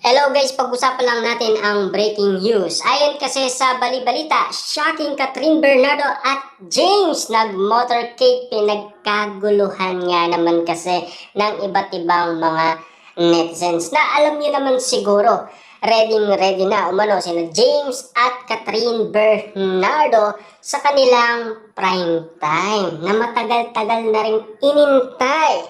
Hello guys, pag-usapan lang natin ang breaking news. Ayon kasi sa bali-balita, shocking Catherine Bernardo at James nag-motorcade. Pinagkaguluhan nga naman kasi ng iba't ibang mga netizens na alam niyo naman siguro, ready na umano sina James at Catherine Bernardo sa kanilang prime time na matagal-tagal na rin inintay.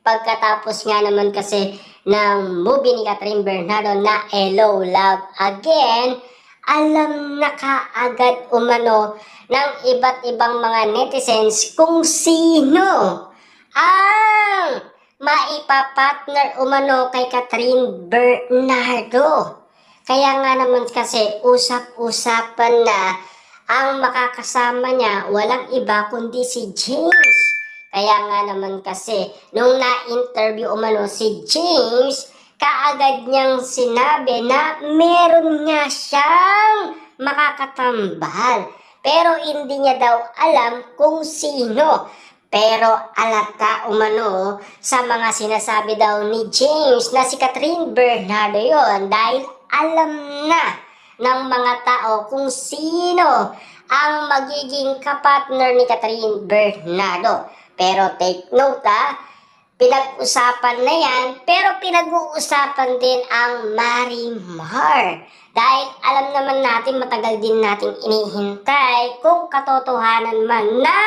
Pagkatapos nga naman kasi ng movie ni Catherine Bernardo na Hello, Love Again, alam na kaagad umano ng iba't ibang mga netizens kung sino ang maipapartner umano kay Catherine Bernardo. Kaya nga naman kasi usap-usapan na ang makakasama niya walang iba kundi si James. Kaya nga naman kasi, nung na-interview umano si James, kaagad niyang sinabi na meron nga siyang makakatambal. Pero hindi niya daw alam kung sino. Pero alata umano sa mga sinasabi daw ni James na si Catherine Bernardo yon dahil alam na ng mga tao kung sino ang magiging kapartner ni Catherine Bernardo. Pero take note pinag-usapan na yan, pero pinag-uusapan din ang Marimar. Dahil alam naman natin, matagal din nating inihintay kung katotohanan man na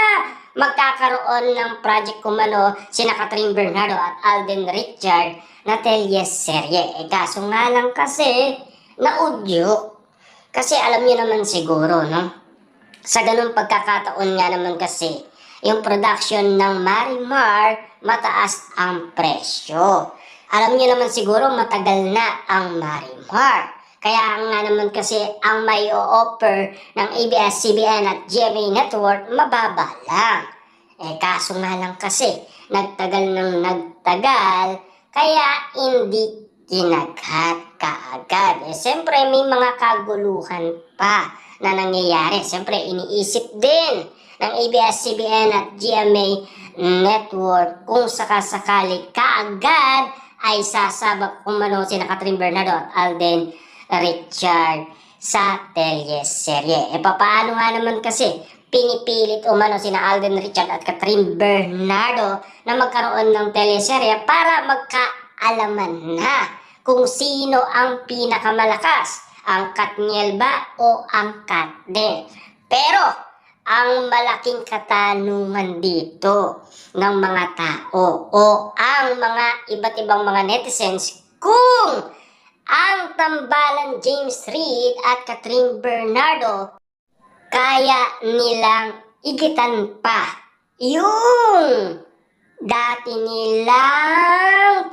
magkakaroon ng project kumano sina Catherine Bernardo at Alden Richard na teleserye. Kaso nga lang kasi, naudyo. Kasi alam niyo naman siguro, no? Sa ganung pagkakataon nga naman kasi, yung production ng Marimar, mataas ang presyo. Alam niyo naman siguro matagal na ang Marimar. Kaya nga naman kasi ang may o-offer ng ABS-CBN at GMA Network, mababa lang. Kaso nga lang kasi, nagtagal ng nagtagal, kaya hindi kinaghat kaagad. Siyempre may mga kaguluhan pa na nangyayari. Siyempre iniisip din ng ABS-CBN at GMA Network kung sakasakali kaagad ay sasabak umano sina Catherine Bernardo at Alden Richard sa teleserye. Papaano nga naman kasi pinipilit umano sina Alden Richard at Catherine Bernardo na magkaroon ng teleserye para magkaalaman na kung sino ang pinakamalakas, ang Katniel ba o ang Katniel. Pero ang malaking katanungan dito ng mga tao o ang mga iba't ibang mga netizens kung ang tambalan James Reid at Catherine Bernardo kaya nilang igitan pa yung dati nilang